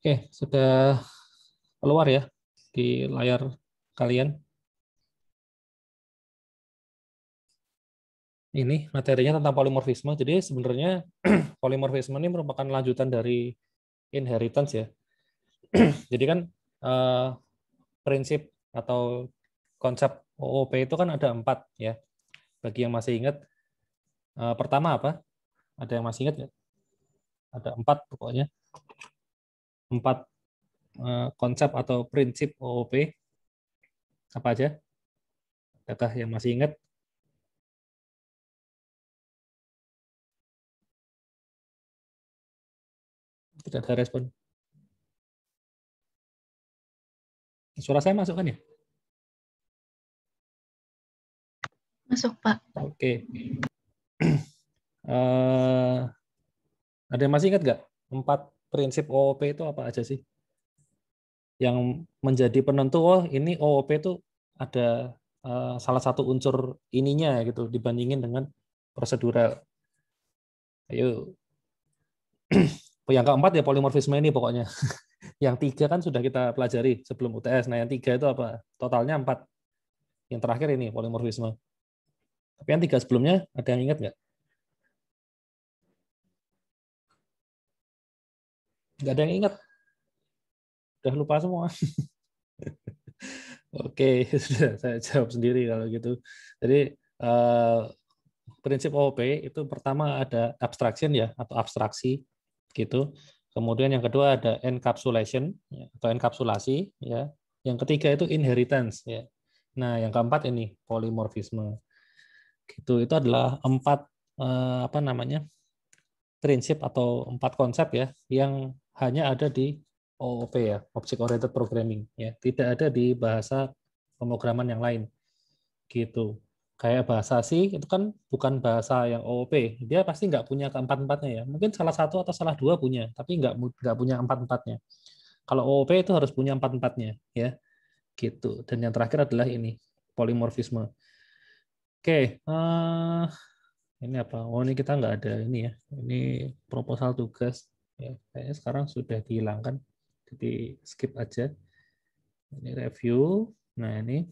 Oke, sudah keluar ya di layar kalian. Ini materinya tentang polimorfisme. Jadi sebenarnya polimorfisme ini merupakan lanjutan dari inheritance ya. Jadi kan eh, prinsip atau konsep OOP itu kan ada 4 ya. Bagi yang masih ingat, pertama apa? Ada yang masih ingat nggak? Ada 4 pokoknya. 4 konsep atau prinsip OOP. Apa aja? Adakah yang masih ingat? Tidak ada respon. Suara saya masuk kan ya? Masuk, Pak. Oke. Ada yang masih ingat nggak? 4 prinsip OOP itu apa aja sih? Yang menjadi penentu, oh ini OOP itu ada salah satu unsur ininya gitu dibandingin dengan prosedural. Ayo. Yang keempat ya polimorfisme ini pokoknya. Yang 3 kan sudah kita pelajari sebelum UTS. Nah yang 3 itu apa? Totalnya 4. Yang terakhir ini polimorfisme. Tapi yang 3 sebelumnya ada yang ingat nggak? Nggak ada yang ingat. Udah lupa semua. Oke, sudah saya jawab sendiri kalau gitu. Jadi prinsip OOP itu pertama ada abstraction ya atau abstraksi gitu. Kemudian yang kedua ada encapsulation ya, atau enkapsulasi ya. Yang ketiga itu inheritance ya. Nah, yang keempat ini polimorfisme. Gitu. Itu adalah 4 apa namanya? Prinsip atau 4 konsep ya yang hanya ada di OOP ya, Object Oriented Programming ya. Tidak ada di bahasa pemrograman yang lain. Gitu. Kayak bahasa C itu kan bukan bahasa yang OOP. Dia pasti nggak punya keempat-empatnya ya. Mungkin salah satu atau salah dua punya, tapi nggak punya empat-empatnya. Kalau OOP itu harus punya empat-empatnya ya. Gitu. Dan yang terakhir adalah ini, polimorfisme. Oke, ini apa? Oh, ini kita nggak ada ini ya. Ini proposal tugas. Ya, kayaknya sekarang sudah dihilangkan. Jadi skip aja. Ini review. Nah, ini.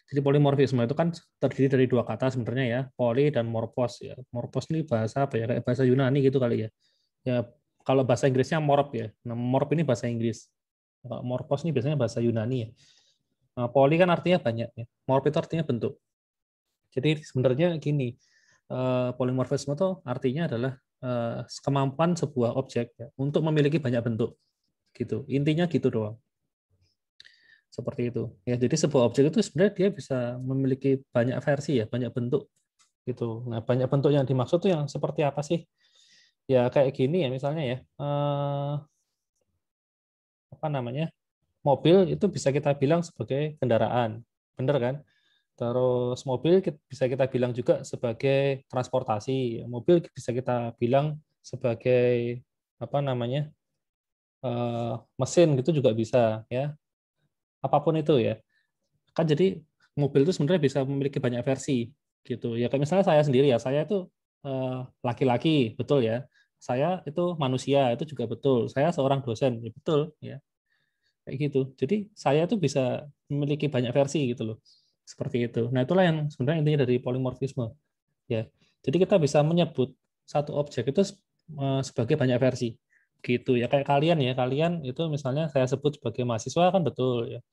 Jadi polimorfisme itu kan terdiri dari 2 kata sebenarnya ya, poli dan morphos ya. Morphos ini bahasa apa ya? Kayak bahasa Yunani gitu kali ya. Ya, kalau bahasa Inggrisnya morph ya. Nah, morph ini bahasa Inggris. Kalau morphos ini biasanya bahasa Yunani ya. Nah, poli kan artinya banyak ya. Morph itu artinya bentuk. Jadi sebenarnya gini, polimorfisme itu artinya adalah kemampuan sebuah objek ya, untuk memiliki banyak bentuk. Gitu. Intinya gitu doang. Seperti itu. Ya, jadi sebuah objek itu sebenarnya dia bisa memiliki banyak versi ya, banyak bentuk gitu. Nah, banyak bentuk yang dimaksud tuh yang seperti apa sih? Ya kayak gini ya misalnya ya. Apa namanya? Mobil itu bisa kita bilang sebagai kendaraan. Benar kan? Terus mobil bisa kita bilang juga sebagai transportasi. Mobil bisa kita bilang sebagai apa namanya? Mesin gitu juga bisa ya. Apapun itu ya. Kan jadi mobil itu sebenarnya bisa memiliki banyak versi gitu ya, kayak misalnya saya sendiri ya, saya itu laki-laki betul ya, saya itu manusia itu juga betul, saya seorang dosen ya betul ya, kayak gitu. Jadi saya itu bisa memiliki banyak versi gitu loh, seperti itu. Nah itulah yang sebenarnya intinya dari polimorfisme ya. Jadi kita bisa menyebut satu objek itu sebagai banyak versi gitu ya, kayak kalian ya, kalian itu misalnya saya sebut sebagai mahasiswa kan betul ya,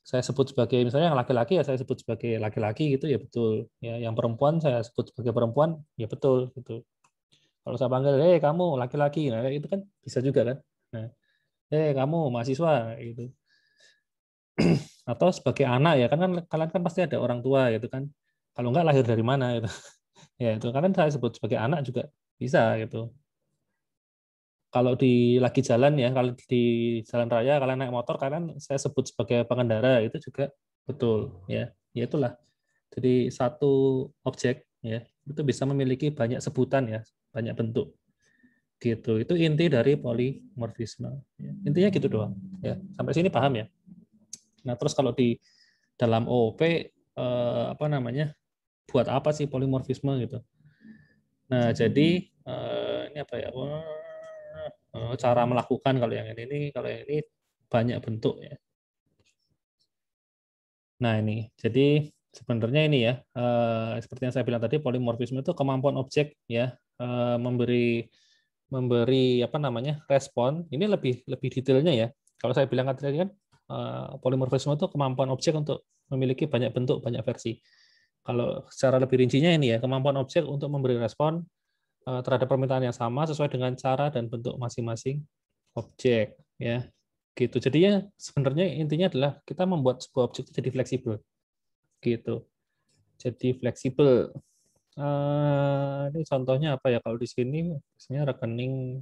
saya sebut sebagai misalnya yang laki-laki ya saya sebut sebagai laki-laki gitu ya betul ya, yang perempuan saya sebut sebagai perempuan ya betul gitu. Kalau saya panggil hei kamu laki-laki, nah itu kan bisa juga kan. Nah, hei kamu mahasiswa gitu, atau sebagai anak ya kan, kalian kan pasti ada orang tua gitu kan, kalau enggak lahir dari mana gitu. Ya itu kan saya sebut sebagai anak juga bisa gitu. Kalau di lagi jalan ya, kalau di jalan raya kalian naik motor kalian saya sebut sebagai pengendara itu juga betul ya. Ya itulah. Jadi satu objek ya itu bisa memiliki banyak sebutan ya, banyak bentuk. Gitu. Itu inti dari polimorfisme. Ya, intinya gitu doang. Ya, sampai sini paham ya. Nah, terus kalau di dalam OOP apa namanya? Buat apa sih polimorfisme gitu? Nah, jadi ini apa ya? cara melakukan. Kalau yang ini banyak bentuk ya. Nah ini, jadi sebenarnya ini ya, seperti yang saya bilang tadi, polimorfisme itu kemampuan objek ya memberi apa namanya respon. Ini lebih detailnya ya. Kalau saya bilang tadi kan polimorfisme itu kemampuan objek untuk memiliki banyak bentuk, banyak versi. Kalau secara lebih rincinya ini ya, kemampuan objek untuk memberi respon terhadap permintaan yang sama sesuai dengan cara dan bentuk masing-masing objek ya. Gitu. Jadinya sebenarnya intinya adalah kita membuat sebuah objek itu jadi fleksibel gitu. Jadi fleksibel. Ini contohnya apa ya? Kalau di sini misalnya rekening.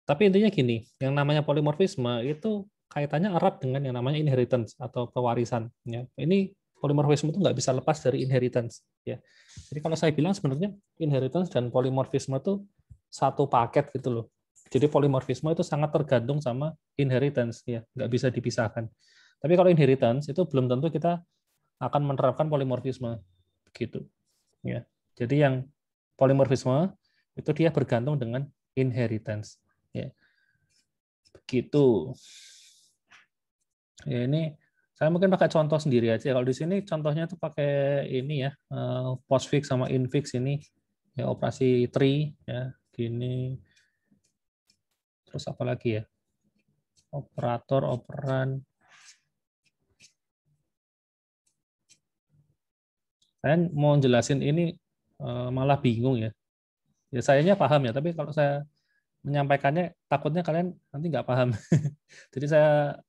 Tapi intinya gini, yang namanya polimorfisme itu kaitannya erat dengan yang namanya inheritance atau pewarisan. Ya. Ini polimorfisme itu nggak bisa lepas dari inheritance. Ya. Jadi kalau saya bilang sebenarnya inheritance dan polimorfisme itu satu paket gitu loh. Jadi polimorfisme itu sangat tergantung sama inheritance, ya, nggak bisa dipisahkan. Tapi kalau inheritance itu belum tentu kita akan menerapkan polimorfisme, gitu. Ya. Jadi yang polimorfisme itu dia bergantung dengan inheritance. Ya. Begitu. Ya ini saya mungkin pakai contoh sendiri aja. Kalau di sini contohnya itu pakai ini ya, postfix sama infix ini ya, operasi tree ya, gini. Terus apa lagi ya? Operator, operan. Saya mau jelasin ini malah bingung ya. Ya sayanya paham ya, tapi kalau saya menyampaikannya takutnya kalian nanti nggak paham. Jadi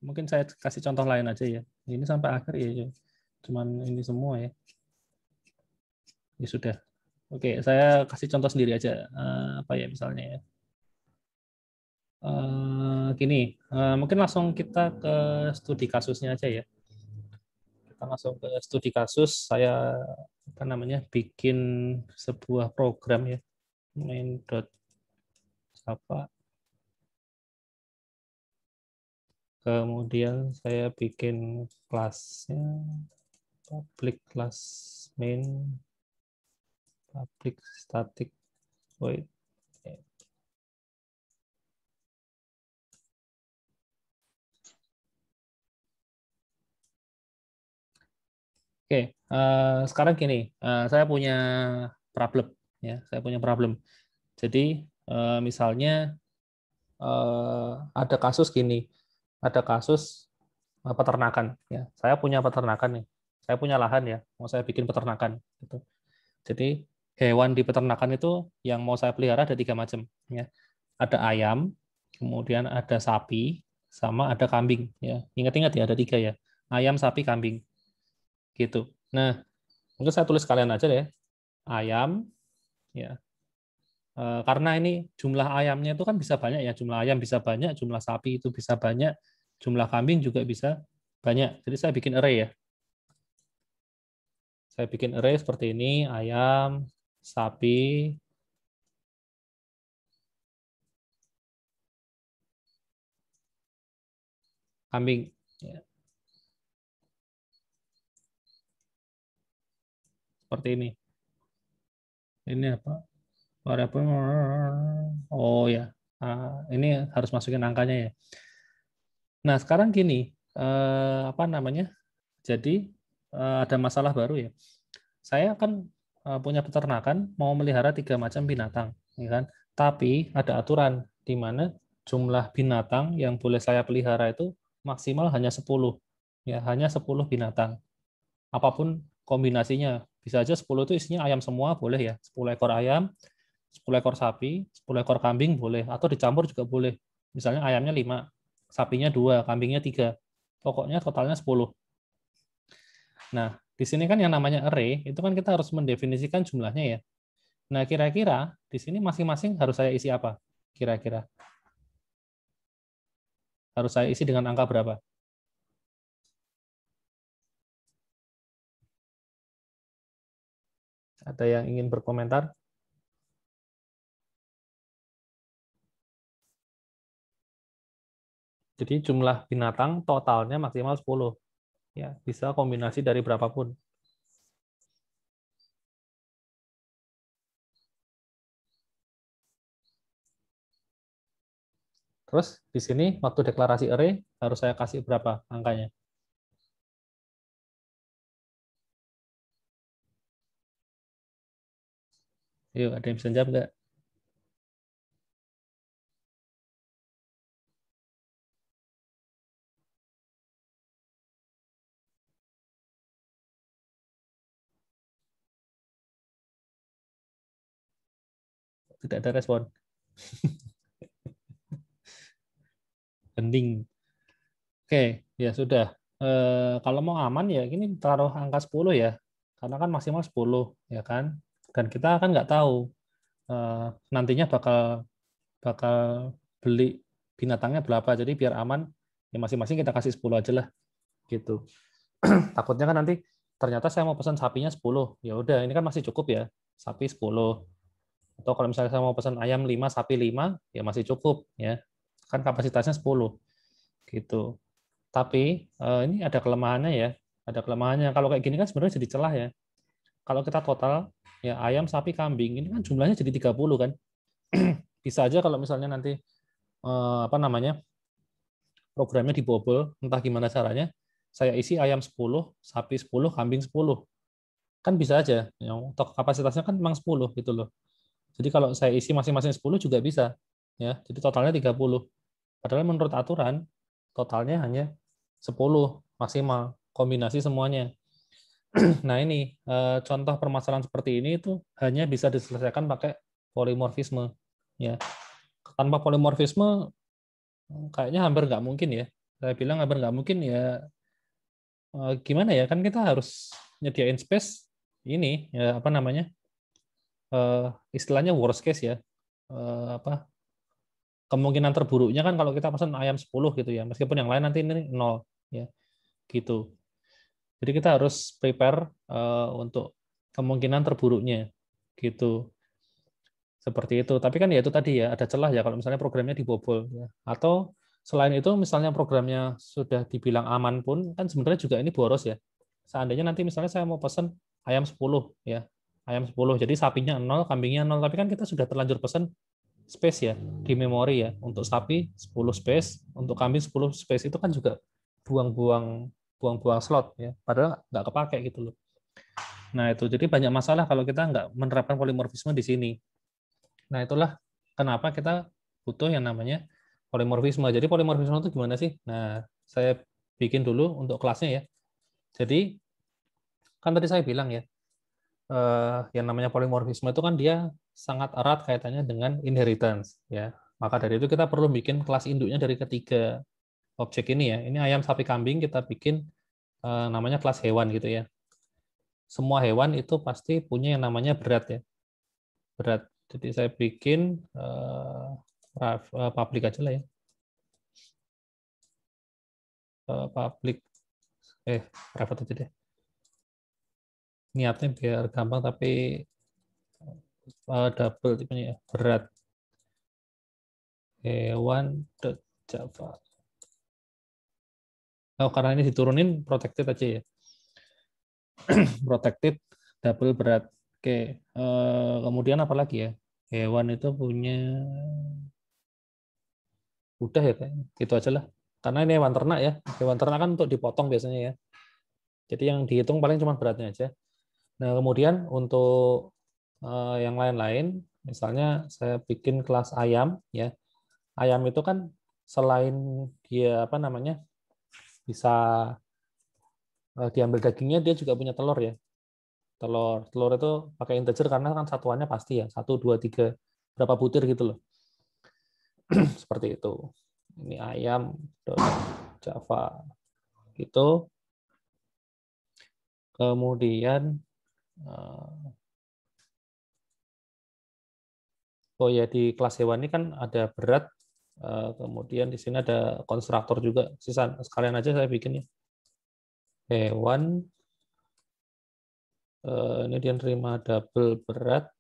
mungkin saya kasih contoh lain aja ya. Ini sampai akhir ya, cuman ini semua ya. Ya sudah. Oke, saya kasih contoh sendiri aja. Apa ya misalnya ya. Gini, mungkin langsung kita ke studi kasusnya aja ya. Kita langsung ke studi kasus. Saya apa namanya bikin sebuah program ya, main.java. Kemudian saya bikin kelasnya public class main public static void. Oke, sekarang gini, saya punya problem ya, saya punya problem. Jadi misalnya ada kasus gini, ada kasus peternakan ya. Saya punya peternakan nih, saya punya lahan ya, mau saya bikin peternakan gitu. Jadi hewan di peternakan itu yang mau saya pelihara ada 3 macam ya. Ada ayam, kemudian ada sapi, sama ada kambing ya. Ingat-ingat ya, ada 3 ya. Ayam, sapi, kambing gitu. Nah, mungkin saya tulis kalian aja deh. Ayam ya. Karena ini jumlah ayamnya itu kan bisa banyak ya, jumlah ayam bisa banyak, jumlah sapi itu bisa banyak, jumlah kambing juga bisa banyak. Jadi saya bikin array ya. Saya bikin array seperti ini, ayam, sapi, kambing. Ya, seperti ini. Ini apa? Variabel. Oh ya, ini harus masukin angkanya ya. Nah sekarang gini, apa namanya? Jadi ada masalah baru ya. Saya kan punya peternakan, mau melihara 3 macam binatang, ya kan? Tapi ada aturan di mana jumlah binatang yang boleh saya pelihara itu maksimal hanya 10. Ya, hanya 10 binatang. Apapun kombinasinya. Bisa aja 10 itu isinya ayam semua boleh ya. 10 ekor ayam, 10 ekor sapi, 10 ekor kambing boleh, atau dicampur juga boleh. Misalnya ayamnya 5, sapinya 2, kambingnya 3. Pokoknya totalnya 10. Nah, di sini kan yang namanya array, itu kan kita harus mendefinisikan jumlahnya ya. Nah, kira-kira di sini masing-masing harus saya isi apa? Kira-kira harus saya isi dengan angka berapa? Ada yang ingin berkomentar? Jadi jumlah binatang totalnya maksimal 10. Ya, bisa kombinasi dari berapapun. Terus di sini waktu deklarasi array harus saya kasih berapa angkanya? Yuk, ada yang bisa jawab nggak? Tidak ada respon. Hening. Oke, ya sudah. Kalau mau aman ya ini taruh angka 10 ya. Karena kan maksimal 10 ya kan. Dan kita kan nggak tahu nantinya bakal bakal beli binatangnya berapa. Jadi biar aman ya masing-masing kita kasih 10 aja lah gitu. Takutnya kan nanti ternyata saya mau pesan sapinya 10. Ya udah, ini kan masih cukup ya. Sapi 10. Atau kalau misalnya saya mau pesan ayam 5, sapi 5, ya masih cukup ya. Kan kapasitasnya 10 gitu. Tapi ini ada kelemahannya ya. Ada kelemahannya. Kalau kayak gini kan sebenarnya jadi celah ya. Kalau kita total ya ayam, sapi, kambing ini kan jumlahnya jadi 30 kan. Bisa aja kalau misalnya nanti apa namanya? Programnya dibobol, entah gimana caranya, saya isi ayam 10, sapi 10, kambing 10. Kan bisa aja. Yang kapasitasnya kan memang 10 gitu loh. Jadi kalau saya isi masing-masing 10 juga bisa. Ya, jadi totalnya 30. Padahal menurut aturan totalnya hanya 10 maksimal kombinasi semuanya. Nah, ini contoh permasalahan seperti ini itu hanya bisa diselesaikan pakai polimorfisme ya. Tanpa polimorfisme kayaknya hampir nggak mungkin ya. Saya bilang hampir nggak mungkin ya. Gimana ya, kan kita harus nyediain space ini ya, apa namanya, istilahnya worst case ya. Apa kemungkinan terburuknya kan kalau kita pesan ayam 10 gitu ya, meskipun yang lain nanti ini 0 ya gitu. Jadi kita harus prepare untuk kemungkinan terburuknya gitu. Seperti itu. Tapi kan ya itu tadi ya, ada celah ya kalau misalnya programnya dibobol ya. Atau selain itu misalnya programnya sudah dibilang aman pun kan sebenarnya juga ini boros ya. Seandainya nanti misalnya saya mau pesan ayam 10 ya. Ayam 10. Jadi sapinya 0, kambingnya 0, tapi kan kita sudah terlanjur pesan space ya di memori ya. Untuk sapi 10 space, untuk kambing 10 space, itu kan juga buang-buang slot ya. Padahal nggak kepake gitu loh. Nah, itu jadi banyak masalah kalau kita nggak menerapkan polimorfisme di sini. Nah, itulah kenapa kita butuh yang namanya polimorfisme. Jadi polimorfisme itu gimana sih? Nah, saya bikin dulu untuk kelasnya ya. Jadi, kan tadi saya bilang ya, yang namanya polimorfisme itu kan dia sangat erat kaitannya dengan inheritance. Ya. Maka dari itu kita perlu bikin kelas induknya dari ketiga objek ini ya. Ini ayam, sapi, kambing, kita bikin namanya kelas hewan gitu ya. Semua hewan itu pasti punya yang namanya berat ya. Berat. Jadi saya bikin public aja lah ya. Public private aja deh. Niatnya biar gampang tapi double tipenya ya. Berat hewan Java. Oh, karena ini diturunin protected aja ya. Protected double berat. Oke, kemudian apa lagi ya? Hewan itu punya, udah ya kayaknya. Gitu aja lah. Karena ini hewan ternak ya. Hewan ternak kan untuk dipotong biasanya ya. Jadi yang dihitung paling cuma beratnya aja. Nah, kemudian untuk yang lain-lain, misalnya saya bikin kelas ayam ya. Ayam itu kan selain dia apa namanya bisa diambil dagingnya, dia juga punya telur ya. Telur itu pakai integer karena kan satuannya pasti ya 1, 2, 3 berapa butir gitu loh. Seperti itu. Ini ayam Java gitu. Kemudian oh ya, di kelas hewan ini kan ada berat, kemudian di sini ada konstruktor juga. Sisa sekalian aja saya bikin ya. Hewan ini dia nerima double berat,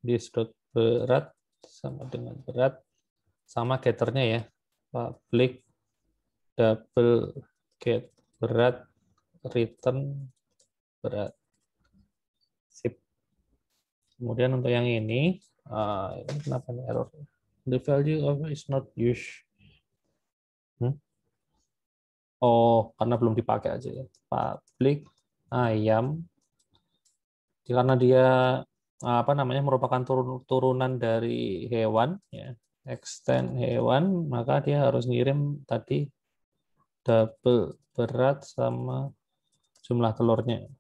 disdot berat sama dengan berat, sama getternya ya, public double get berat, return berat. Sip. Kemudian untuk yang ini kenapa nih error? The value of is not used. Oh, karena belum dipakai aja ya. Public ayam. Karena dia apa namanya merupakan turunan dari hewan, ya. Extend hewan, maka dia harus ngirim tadi double berat sama jumlah telurnya.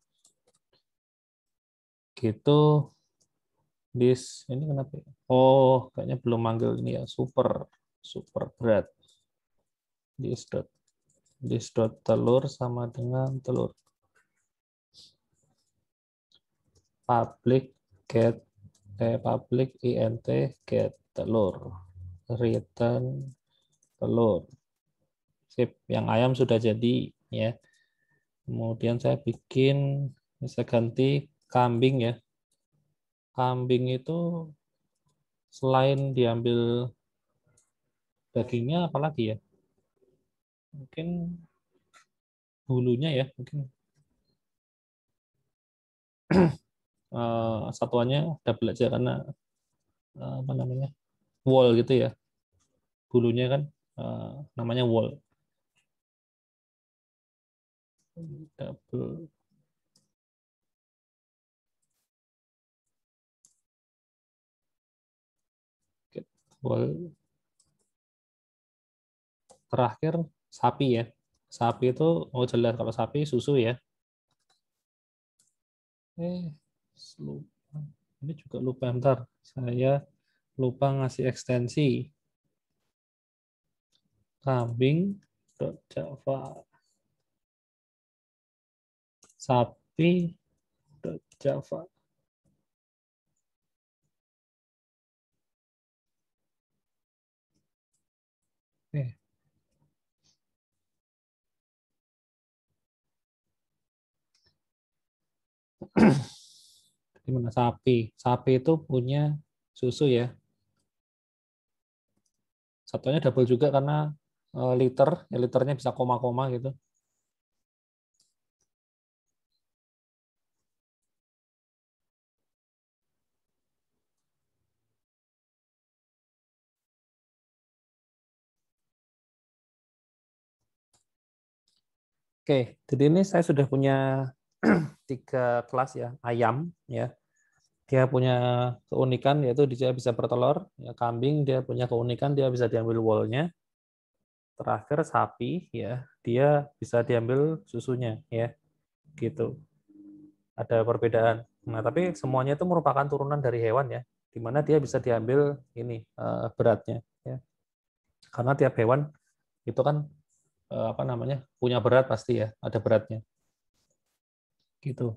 Gitu. Ini kenapa? Oh, kayaknya belum manggil ini ya. Super berat. This dot telur sama dengan telur. Public int get telur. Return telur. Sip, yang ayam sudah jadi ya. Kemudian saya bikin, saya ganti kambing ya. Kambing itu selain diambil dagingnya apalagi ya? Mungkin bulunya ya, mungkin satuannya double aja karena apa namanya? Wool gitu ya. Bulunya kan namanya wool. Double wool. Terakhir sapi ya. Sapi itu oh jelas kalau sapi susu ya. Lupa. Ini juga lupa bentar. Saya lupa ngasih ekstensi. Kambing.java. Sapi.java. Gimana sapi? Sapi itu punya susu ya. Satunya double juga karena liter, ya liternya bisa koma-koma gitu. Oke, jadi ini saya sudah punya 3 kelas ya, ayam ya. Dia punya keunikan yaitu dia bisa bertelur, ya, kambing dia punya keunikan dia bisa diambil woolnya. Terakhir sapi ya, dia bisa diambil susunya ya. Gitu. Ada perbedaan. Nah, tapi semuanya itu merupakan turunan dari hewan ya, di mana dia bisa diambil ini beratnya ya. Karena tiap hewan itu kan apa namanya? Punya berat pasti ya, ada beratnya. Gitu.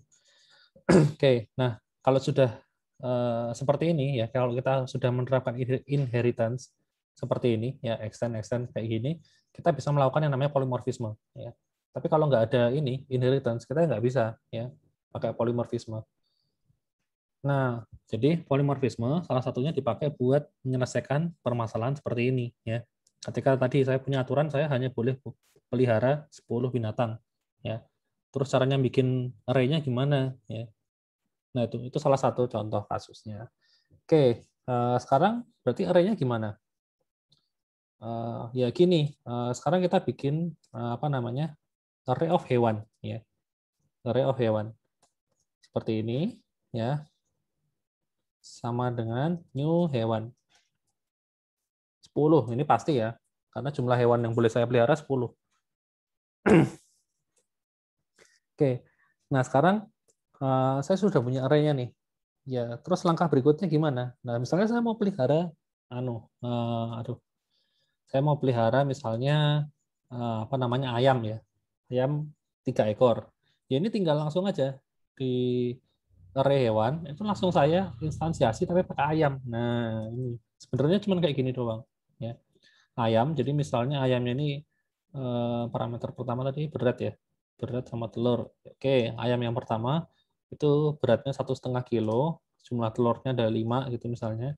Oke, nah kalau sudah seperti ini ya, kalau kita sudah menerapkan inheritance seperti ini ya, extend kayak gini, kita bisa melakukan yang namanya polymorphisme ya. Tapi kalau nggak ada ini inheritance, kita nggak bisa ya pakai polymorphisme. Nah, jadi polymorphisme salah satunya dipakai buat menyelesaikan permasalahan seperti ini ya. Ketika tadi saya punya aturan saya hanya boleh pelihara 10 binatang ya. Terus caranya bikin array-nya gimana ya. Nah, itu salah satu contoh kasusnya. Oke, sekarang berarti array-nya gimana? Ya gini, sekarang kita bikin apa namanya? Array of hewan ya. Array of hewan. Seperti ini ya. Sama dengan new hewan. 10, ini pasti ya. Karena jumlah hewan yang boleh saya pelihara 10. Oke. Nah, sekarang saya sudah punya array-nya nih. Ya, terus langkah berikutnya gimana? Nah, misalnya saya mau pelihara saya mau pelihara misalnya apa namanya ayam ya. Ayam 3 ekor. Ya ini tinggal langsung aja di array hewan, itu langsung saya instansiasi tapi pakai ayam. Nah, ini sebenarnya cuma kayak gini doang ya. Ayam, jadi misalnya ayamnya ini parameter pertama tadi berat ya. Berat sama telur. Oke, ayam yang pertama itu beratnya 1,5 kilo, jumlah telurnya ada 5 gitu misalnya.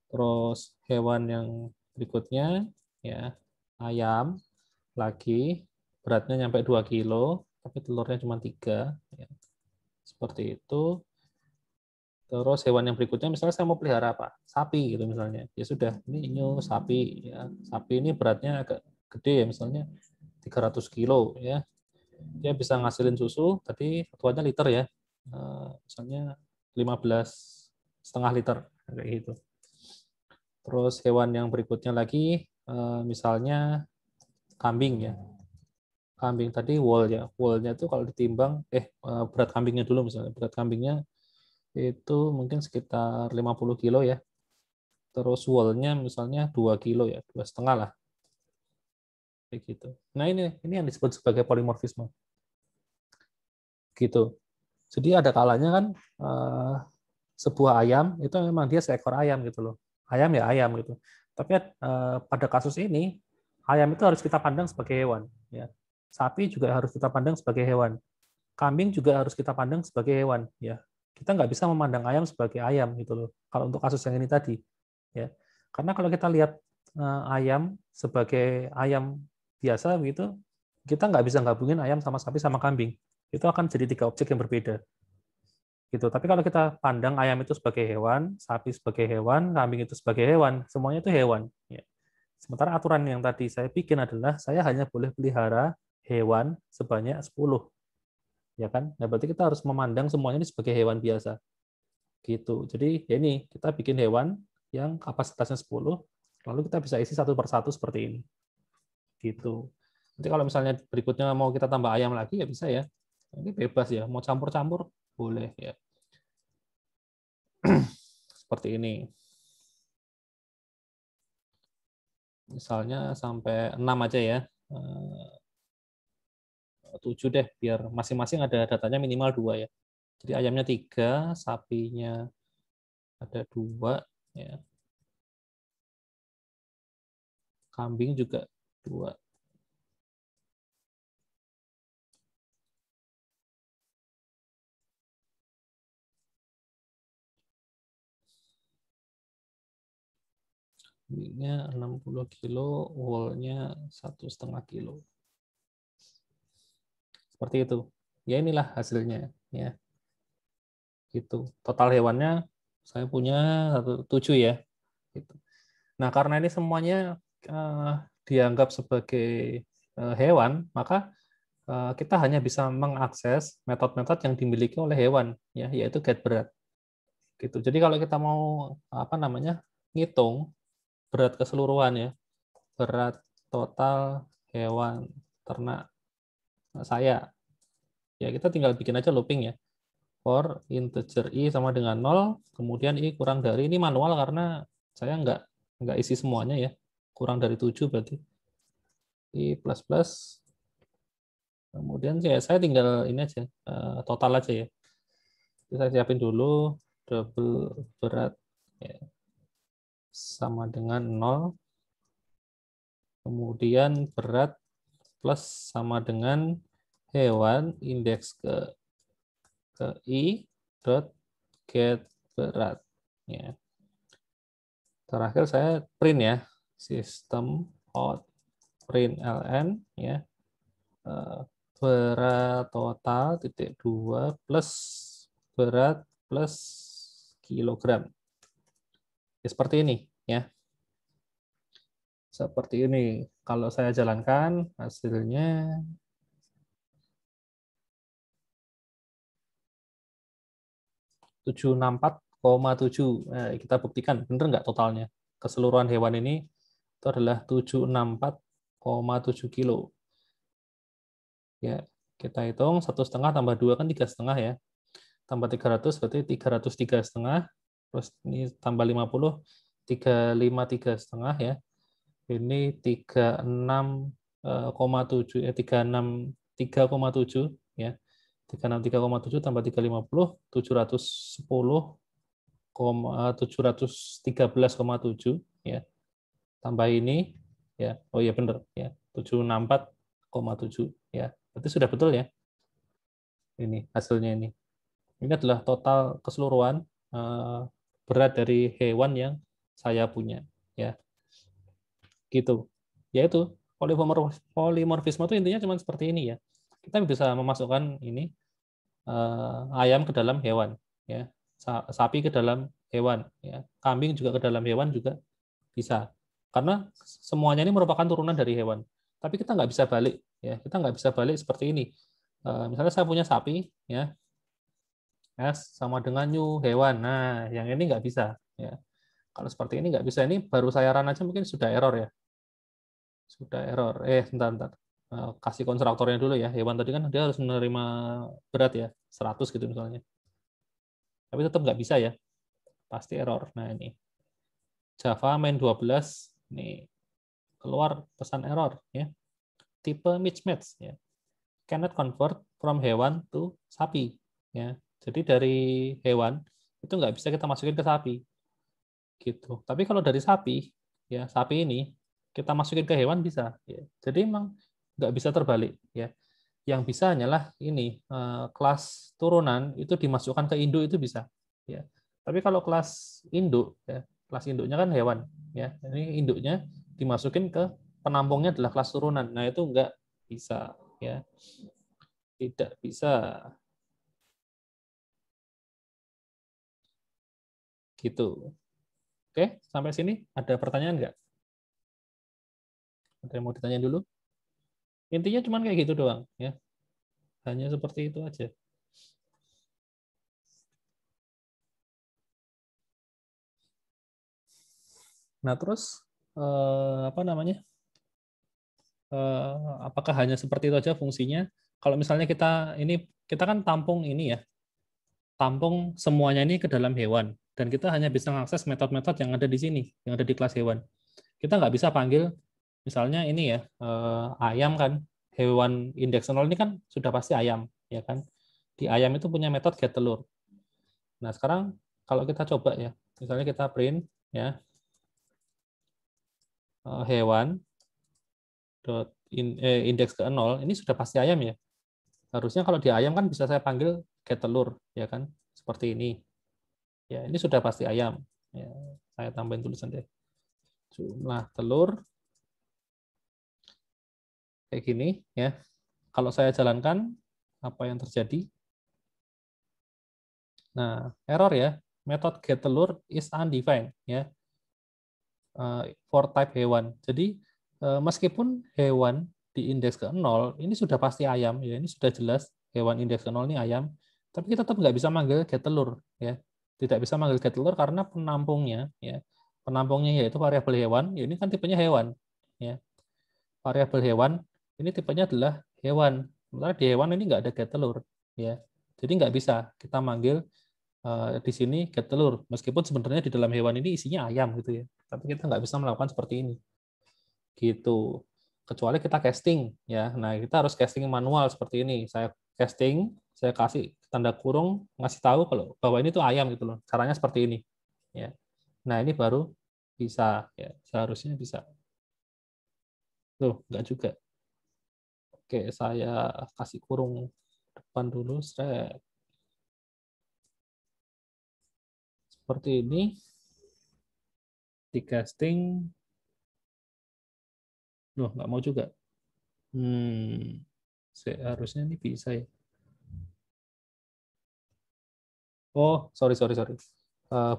Terus hewan yang berikutnya ya ayam lagi beratnya nyampe 2 kilo tapi telurnya cuma 3 ya. Seperti itu. Terus hewan yang berikutnya misalnya saya mau pelihara apa? Sapi gitu misalnya. Ya sudah, ini new sapi ya. Sapi ini beratnya agak gede ya, misalnya 300 kilo ya. Dia bisa ngasilin susu tadi satuannya liter ya. Misalnya 15,5 liter kayak gitu. Terus hewan yang berikutnya lagi misalnya kambing ya. Kambing tadi wool ya. Woolnya itu kalau ditimbang berat kambingnya dulu misalnya. Berat kambingnya itu mungkin sekitar 50 kilo ya. Terus woolnya misalnya 2 kilo ya, 2,5 lah. Kayak gitu. Nah, ini yang disebut sebagai polimorfisme. Gitu. Jadi ada kalanya kan sebuah ayam itu memang dia seekor ayam gitu loh. Ayam ya ayam gitu. Tapi pada kasus ini ayam itu harus kita pandang sebagai hewan ya. Sapi juga harus kita pandang sebagai hewan. Kambing juga harus kita pandang sebagai hewan ya. Kita nggak bisa memandang ayam sebagai ayam gitu loh. Kalau untuk kasus yang ini tadi ya. Karena kalau kita lihat ayam sebagai ayam biasa gitu, kita nggak bisa gabungin ayam sama sapi sama kambing. Itu akan jadi 3 objek yang berbeda. Gitu. Tapi kalau kita pandang ayam itu sebagai hewan, sapi sebagai hewan, kambing itu sebagai hewan, semuanya itu hewan. Ya. Sementara aturan yang tadi saya bikin adalah saya hanya boleh pelihara hewan sebanyak 10. Ya kan? Nah, berarti kita harus memandang semuanya ini sebagai hewan biasa. Gitu. Jadi ya ini kita bikin hewan yang kapasitasnya 10, lalu kita bisa isi satu persatu seperti ini. Gitu. Nanti kalau misalnya berikutnya mau kita tambah ayam lagi ya bisa ya. Ini bebas ya, mau campur-campur boleh ya. Seperti ini. Misalnya sampai 6 aja ya. 7 deh, biar masing-masing ada datanya minimal 2 ya. Jadi ayamnya 3, sapinya ada 2, ya. Kambing juga 2. Kambingnya 60 kilo, woolnya 1,5 kilo. Seperti itu. Ya inilah hasilnya. Ya. Gitu. Total hewannya saya punya 7 ya. Gitu. Nah, karena ini semuanya dianggap sebagai hewan, maka kita hanya bisa mengakses metode-metode yang dimiliki oleh hewan, ya, yaitu get berat. Gitu. Jadi kalau kita mau ngitung berat keseluruhan ya, berat total hewan ternak saya, ya kita tinggal bikin aja looping ya. For integer i sama dengan 0, kemudian i kurang dari, ini manual karena saya nggak isi semuanya ya, kurang dari 7 berarti. I plus plus, kemudian ya saya tinggal ini aja, total aja ya. Saya siapin dulu, double berat ya, sama dengan 0, kemudian berat plus sama dengan hewan, indeks ke i dot get berat. Ya. Terakhir saya print ya, sistem out print ln ya, berat total titik 2 plus berat plus kilogram. Ya, seperti ini ya. Seperti ini. Kalau saya jalankan hasilnya 764,7. Kita buktikan benar nggak totalnya. Keseluruhan hewan ini itu adalah 764,7 kilo. Ya, kita hitung 1,5 tambah 2 kan 3,5 ya. Tambah 300 berarti 303,5. Terus ini tambah 50, 353,5 ya. Ini 36,7 3,7 ya. 363,7 tambah 350, 713,7 ya. Tambah ini ya. Oh iya benar ya. 764,7 ya. Berarti sudah betul ya. Ini hasilnya ini. Ini adalah total keseluruhan berat dari hewan yang saya punya ya. Gitu. Yaitu polimorfisme itu intinya cuma seperti ini ya. Kita bisa memasukkan ini ayam ke dalam hewan ya. sapi ke dalam hewan, ya. Kambing juga ke dalam hewan juga bisa. Karena semuanya ini merupakan turunan dari hewan. Tapi kita nggak bisa balik, ya. Kita nggak bisa balik seperti ini. Misalnya saya punya sapi, ya, S sama dengan new hewan. Nah, yang ini nggak bisa, ya. Kalau seperti ini nggak bisa. Ini baru saya run aja mungkin sudah error, ya. Sudah error. Bentar. Kasih konstruktornya dulu, ya. Hewan tadi kan dia harus menerima berat, ya, 100 gitu misalnya. Tapi tetap nggak bisa, ya. Pasti error. Nah, ini. Java main 12, nih keluar pesan error, ya. Tipe mismatch, ya. Cannot convert from hewan to sapi, ya. Jadi dari hewan itu nggak bisa kita masukin ke sapi, gitu. Tapi kalau dari sapi, ya, sapi ini kita masukin ke hewan bisa, ya. Jadi emang nggak bisa terbalik, ya. Yang bisa hanyalah ini, kelas turunan itu dimasukkan ke induk itu bisa, ya. Tapi kalau kelas induk, ya, kelas induknya kan hewan, ya. Ini induknya dimasukin ke penampungnya adalah kelas turunan. Nah, itu nggak bisa, ya. Tidak bisa. Gitu. Oke, sampai sini ada pertanyaan nggak? Ada yang mau ditanya dulu? Intinya cuma kayak gitu doang, ya. Hanya seperti itu aja. Nah, terus apa namanya? Apakah hanya seperti itu aja fungsinya? Kalau misalnya kita kan tampung ini, ya, tampung semuanya ini ke dalam hewan, dan kita hanya bisa mengakses metode-metode yang ada di sini, yang ada di kelas hewan. Kita nggak bisa panggil, misalnya ini, ya, ayam kan, hewan indeks 0 ini kan sudah pasti ayam, ya kan? Di ayam itu punya metode get telur. Nah, sekarang kalau kita coba, ya, misalnya kita print, ya, hewan indeks ke 0, ini sudah pasti ayam, ya. Harusnya kalau di ayam kan bisa saya panggil get telur, ya kan? Seperti ini. Ya, ini sudah pasti ayam. Ya, saya tambahin tulisan deh. Jumlah telur kayak gini, ya. Kalau saya jalankan, apa yang terjadi? Nah, error, ya. Method get telur is undefined, ya. For type hewan. Jadi meskipun hewan di indeks ke 0 ini sudah pasti ayam, ya, ini sudah jelas hewan indeks ke 0 ini ayam, tapi kita tetap nggak bisa manggil get telur, ya. Tidak bisa manggil get telur karena penampungnya, ya, penampungnya yaitu variabel hewan, ya, ini kan tipenya hewan, ya. Variabel hewan ini tipenya adalah hewan, sementara di hewan ini nggak ada get telur, ya. Jadi nggak bisa kita manggil di sini get telur, meskipun sebenarnya di dalam hewan ini isinya ayam, gitu, ya. Tapi kita nggak bisa melakukan seperti ini, gitu. Kecuali kita casting, ya. Nah, kita harus casting manual seperti ini. Saya casting, saya kasih tanda kurung, ngasih tahu kalau bahwa ini tuh ayam, gitu loh. Caranya seperti ini, ya. Nah, ini baru bisa, ya. Seharusnya bisa. Tuh, nggak juga. Oke, saya kasih kurung depan dulu. Seperti ini. Di casting. Loh, nggak mau juga. Seharusnya ini bisa, ya. Oh, sorry.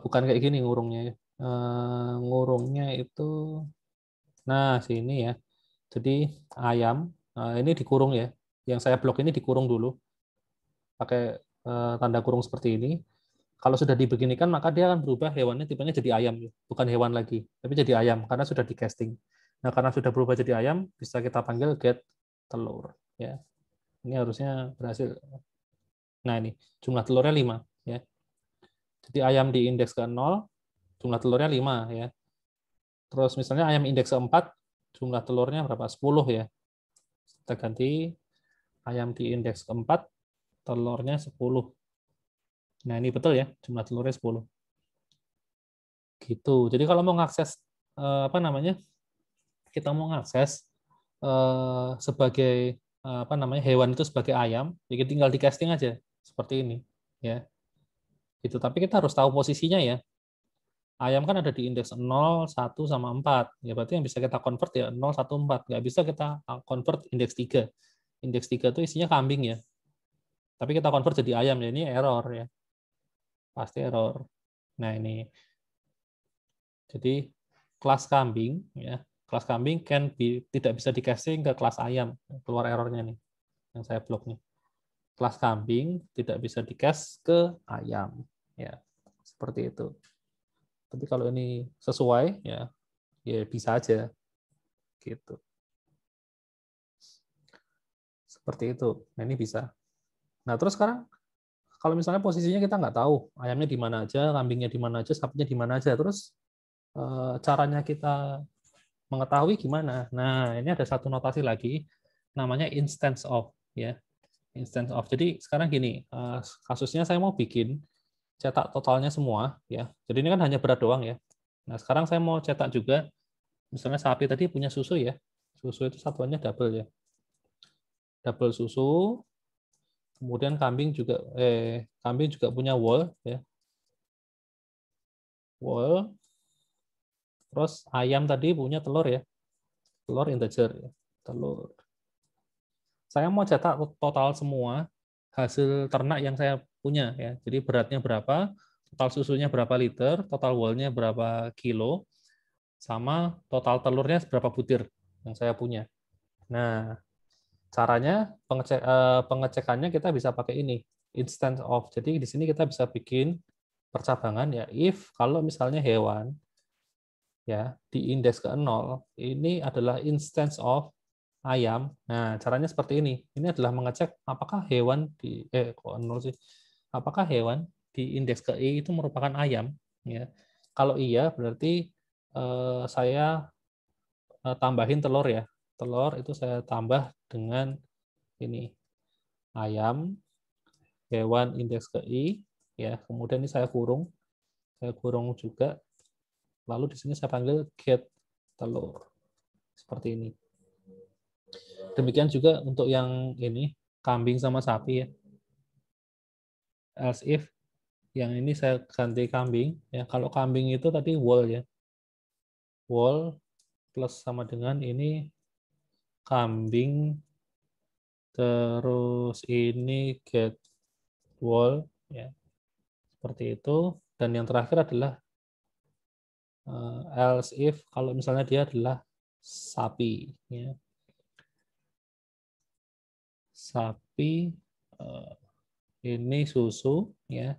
Bukan kayak gini ngurungnya, ya. Ngurungnya itu, nah, sini, ya. Jadi ayam, ini dikurung, ya. Yang saya blok ini dikurung dulu. Pakai tanda kurung seperti ini. Kalau sudah dibeginikan, maka dia akan berubah hewannya tipenya jadi ayam, ya. Bukan hewan lagi, tapi jadi ayam, karena sudah di casting. Nah, karena sudah berubah jadi ayam, bisa kita panggil get telur, ya. Ini harusnya berhasil. Nah, ini jumlah telurnya 5, ya. Jadi ayam di indeks ke 0, jumlah telurnya 5, ya. Terus misalnya ayam indeks ke 4, jumlah telurnya berapa? 10, ya. Kita ganti ayam di indeks ke 4, telurnya 10. Nah, ini betul, ya, jumlah telurnya 10. Gitu. Jadi kalau mau ngakses apa namanya? Kita mau ngakses sebagai apa namanya? Hewan itu sebagai ayam, jadi tinggal di casting aja seperti ini, ya. Gitu. Tapi kita harus tahu posisinya, ya. Ayam kan ada di indeks 0, 1, sama 4. Ya, berarti yang bisa kita convert, ya, 0, 1, 4. Nggak bisa kita convert indeks 3. Indeks 3 itu isinya kambing, ya. Tapi kita convert jadi ayam, ya, ini error, ya. pasti error. Nah, ini. Jadi kelas kambing ya, kelas kambing tidak bisa di casing ke kelas ayam. Keluar errornya nih yang saya blok nih. Kelas kambing tidak bisa di cache ke ayam ya. Seperti itu. Tapi kalau ini sesuai ya bisa aja gitu. Seperti itu. Nah, ini bisa. Nah, terus sekarang kalau misalnya posisinya kita nggak tahu ayamnya di mana aja, kambingnya di mana aja, sapinya di mana aja, terus caranya kita mengetahui gimana? Nah, ini ada satu notasi lagi, namanya instance of, ya, instance of. Jadi sekarang gini, kasusnya saya mau bikin cetak totalnya semua, ya. Jadi ini kan hanya berat doang ya. Nah, sekarang saya mau cetak juga, misalnya sapi tadi punya susu ya, susu itu satuannya double ya, double susu. Kemudian kambing juga punya wool ya, wool. Terus ayam tadi punya telur ya, telur integer ya, telur. Saya mau cetak total semua hasil ternak yang saya punya ya. Jadi beratnya berapa, total susunya berapa liter, total woolnya berapa kilo, sama total telurnya berapa butir yang saya punya. Nah, caranya pengecekannya kita bisa pakai ini, instance of. Jadi di sini kita bisa bikin percabangan ya, if kalau misalnya hewan ya di indeks ke 0 ini adalah instance of ayam. Nah, caranya seperti ini. Ini adalah mengecek apakah hewan kok 0 sih? Apakah hewan di indeks ke I itu merupakan ayam ya. Kalau iya berarti saya tambahin telur ya. Telur itu saya tambah dengan ini ayam hewan indeks ke I ya. Kemudian ini saya kurung. Saya kurung juga. Lalu di sini saya panggil get telur. Seperti ini. Demikian juga untuk yang ini, kambing sama sapi ya. Else if, yang ini saya ganti kambing. Ya, kalau kambing itu tadi wool ya. Wool plus sama dengan ini kambing, terus ini get wool. Ya, seperti itu. Dan yang terakhir adalah else if, kalau misalnya dia adalah sapi. Ya. Sapi, ini susu ya,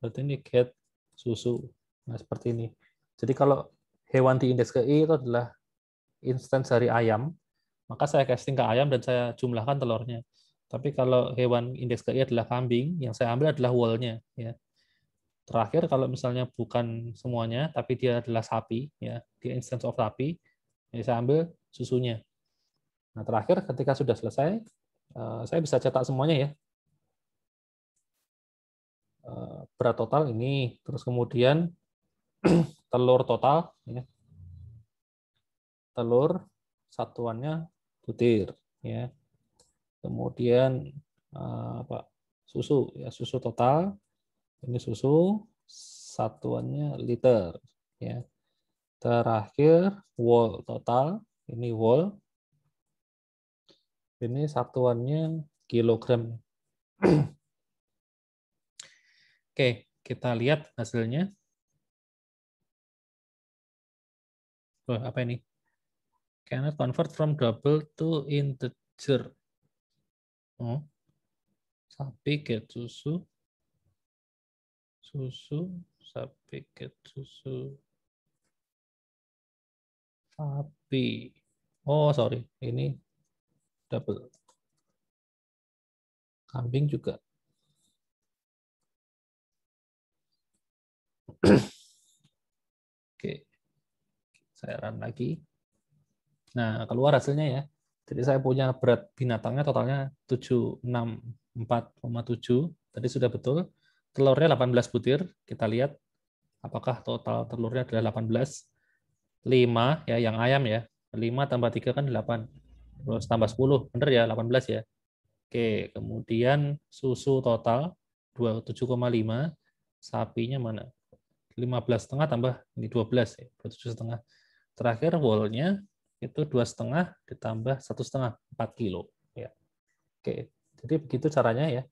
berarti ini get susu. Nah, seperti ini. Jadi kalau hewan di indeks ke I itu adalah instance dari ayam, maka saya casting ke ayam dan saya jumlahkan telurnya. Tapi kalau hewan indeks ke I adalah kambing, yang saya ambil adalah wool-nya ya. Terakhir kalau misalnya bukan semuanya tapi dia adalah sapi ya, dia instance of sapi, ya saya ambil susunya. Nah, terakhir ketika sudah selesai, saya bisa cetak semuanya ya. Berat total ini, terus kemudian telur total, ya. Telur satuannya butir, ya. Kemudian susu, ya, susu total, ini susu satuannya liter, ya. Terakhir wool total, ini wool, ini satuannya kilogram. Oke, kita lihat hasilnya. Apa ini? Cannot convert from double to integer. Oh, sapi get susu, sapi get susu, sapi. Oh, sorry, ini double. Kambing juga. Oke, saya run lagi. Nah, keluar hasilnya ya. Jadi saya punya berat binatangnya totalnya 764,7. Tadi sudah betul. Telurnya 18 butir. Kita lihat apakah total telurnya adalah 18. 5 ya, yang ayam ya. 5 tambah 3 kan 8. Terus tambah 10, benar ya, 18 ya. Oke, kemudian susu total 27,5. Sapinya mana? 15,5 tambah ini 12 ya, 27,5. Terakhir wool-nya itu 2,5 ditambah 1,5, 4 kilo ya. Oke, jadi begitu caranya ya.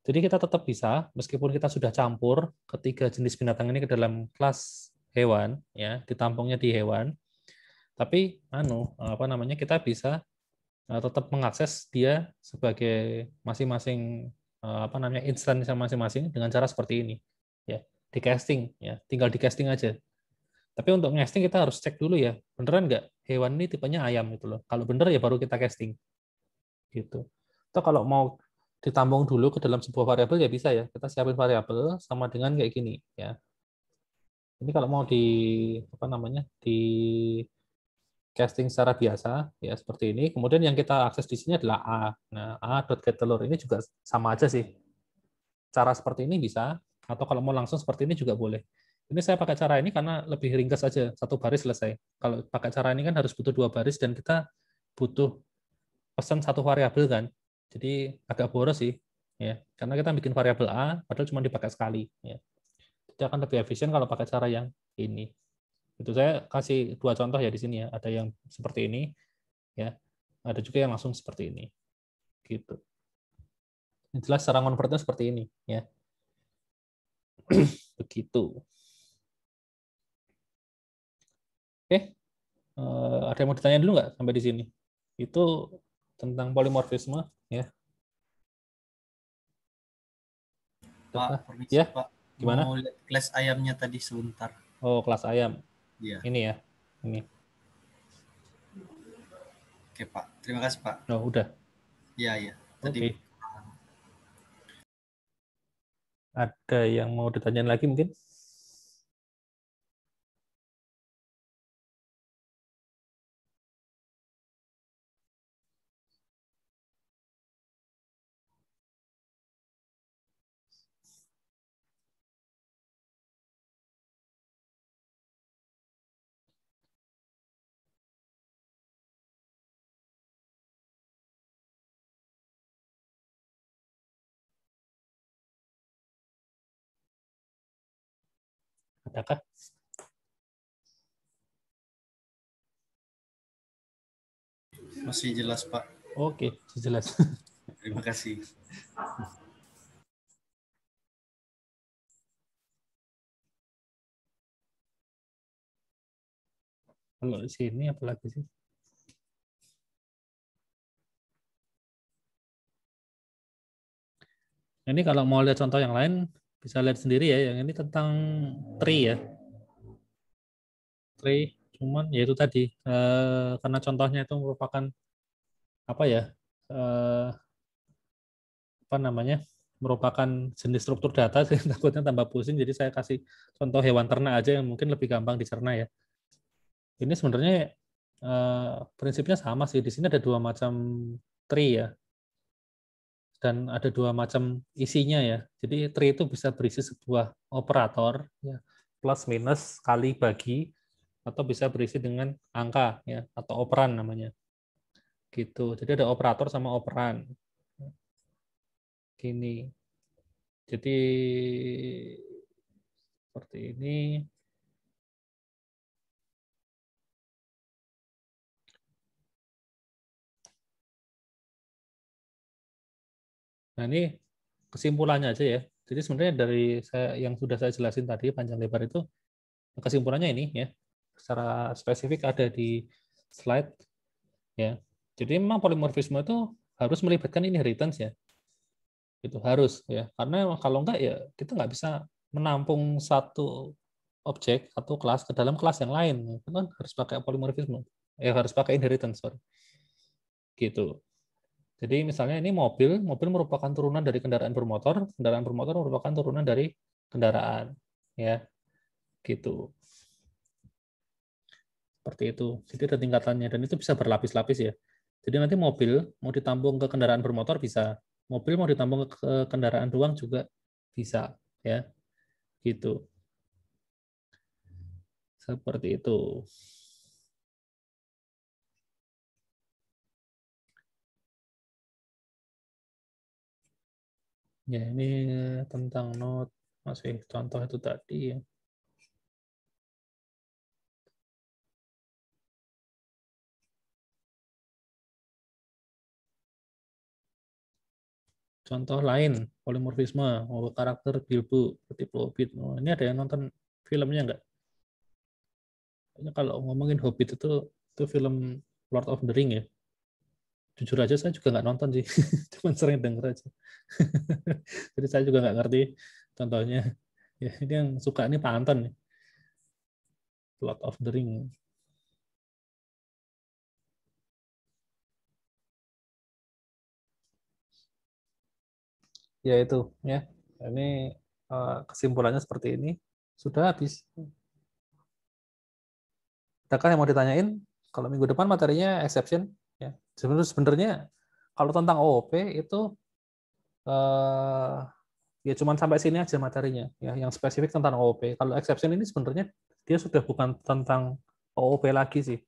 Jadi kita tetap bisa, meskipun kita sudah campur ketiga jenis binatang ini ke dalam kelas hewan, ya, ditampungnya di hewan, tapi kita bisa tetap mengakses dia sebagai masing-masing instansi masing-masing dengan cara seperti ini, ya, di casting, ya, tinggal di casting aja. Tapi untuk casting kita harus cek dulu ya, beneran nggak hewan ini tipenya ayam gitu loh. Kalau bener ya baru kita casting, gitu. Atau kalau mau ditambung dulu ke dalam sebuah variabel ya bisa ya, kita siapin variabel sama dengan kayak gini, ya. Ini kalau mau di casting secara biasa ya seperti ini. Kemudian yang kita akses di sini adalah A. Nah, a.getTelur ini juga sama aja sih. Cara seperti ini bisa, atau kalau mau langsung seperti ini juga boleh. Ini saya pakai cara ini karena lebih ringkas saja, satu baris selesai. Kalau pakai cara ini kan harus butuh dua baris dan kita butuh pesan satu variabel kan. Jadi agak boros sih, ya. Karena kita bikin variabel A, padahal cuma dipakai sekali. Ya. Jadi akan lebih efisien kalau pakai cara yang ini. Itu saya kasih dua contoh ya di sini ya. Ada yang seperti ini, ya. Ada juga yang langsung seperti ini. Gitu. Yang jelas cara convertnya seperti ini, ya. Begitu. Oke, ada yang mau ditanya dulu nggak sampai di sini? Itu tentang polimorfisme, ya. Pak, Apa? permisi Ya, Pak. gimana? Mau lihat kelas ayamnya tadi sebentar. Oh, kelas ayam. Iya. Ini ya, ini. Oke Pak, terima kasih Pak. Oh, udah. Iya, iya. Tadi Oke. Ada yang mau ditanyain lagi mungkin? Adakah? masih jelas Pak. Oke, jelas. Terima kasih. Kalau di sini apalagi sih? Ini kalau mau lihat contoh yang lain bisa lihat sendiri ya. Yang ini tentang tree ya. Tree, cuman ya itu tadi karena contohnya itu merupakan apa ya? Eh, apa namanya? Merupakan jenis struktur data, saya takutnya tambah pusing. Jadi saya kasih contoh hewan ternak aja yang mungkin lebih gampang dicerna ya. Ini sebenarnya prinsipnya sama sih. Di sini ada dua macam tree ya. Dan ada dua macam isinya ya. Jadi tree itu bisa berisi sebuah operator ya, plus minus kali bagi atau bisa berisi dengan angka ya atau operan namanya. Gitu. Jadi ada operator sama operan. Gini. Jadi seperti ini. Nah, ini kesimpulannya aja ya. Jadi sebenarnya dari saya yang sudah saya jelasin tadi panjang lebar itu kesimpulannya ini ya. Secara spesifik ada di slide ya. Jadi memang polimorfisme itu harus melibatkan inheritance ya. Itu harus ya. Karena kalau enggak ya kita nggak bisa menampung satu objek atau kelas ke dalam kelas yang lain. Itu kan harus pakai polimorfisme. Harus pakai inheritance, sorry. Gitu. Jadi misalnya ini mobil, mobil merupakan turunan dari kendaraan bermotor merupakan turunan dari kendaraan, ya, gitu. Seperti itu. Jadi ada tingkatannya dan itu bisa berlapis-lapis ya. Jadi nanti mobil mau ditampung ke kendaraan bermotor bisa, mobil mau ditampung ke kendaraan doang juga bisa, ya, gitu. Seperti itu. Ya, ini tentang note masih contoh itu tadi ya. Contoh lain, polimorfisme, karakter Bilbo, seperti Hobbit. Oh, ini ada yang nonton filmnya nggak? Kalau ngomongin Hobbit itu film Lord of the Ring ya. Jujur aja saya juga nggak nonton sih, cuma sering denger aja. Jadi saya juga nggak ngerti contohnya. Ya, ini yang suka ini Pak Anton nih. Lord of the Ring. Ya itu ya. Ini kesimpulannya seperti ini. Sudah habis. Adakah yang mau ditanyain? Kalau minggu depan materinya exception ya. Sebenarnya kalau tentang OOP itu ya cuman sampai sini aja materinya ya, yang spesifik tentang OOP. Kalau exception ini sebenarnya dia sudah bukan tentang OOP lagi sih.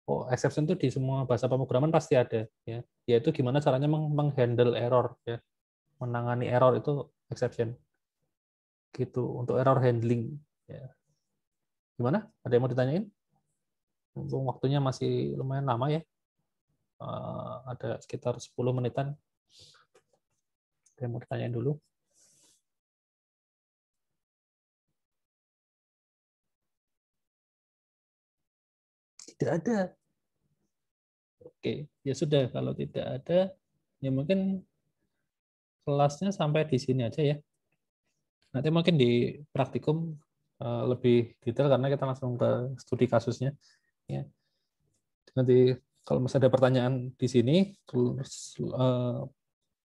Oh, exception itu di semua bahasa pemrograman pasti ada ya. Yaitu gimana caranya menghandle error ya. Menangani error itu exception. Gitu untuk error handling ya. Gimana? Ada yang mau ditanyain? Mumpung waktunya masih lumayan lama ya. Ada sekitar 10 menitan. Ada yang mau ditanyain dulu? Tidak ada. Oke, ya sudah. Kalau tidak ada, ya mungkin kelasnya sampai di sini aja ya. Nanti mungkin di praktikum lebih detail karena kita langsung ke studi kasusnya. Ya. Nanti kalau masih ada pertanyaan di sini,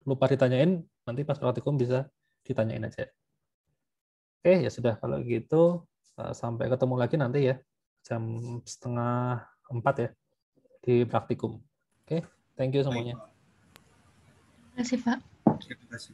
lupa ditanyain, nanti pas praktikum bisa ditanyain aja. Oke, ya sudah. Kalau gitu, sampai ketemu lagi nanti ya, jam 3:30 ya, di praktikum. Oke, thank you semuanya. Terima kasih, Pak. Terima kasih.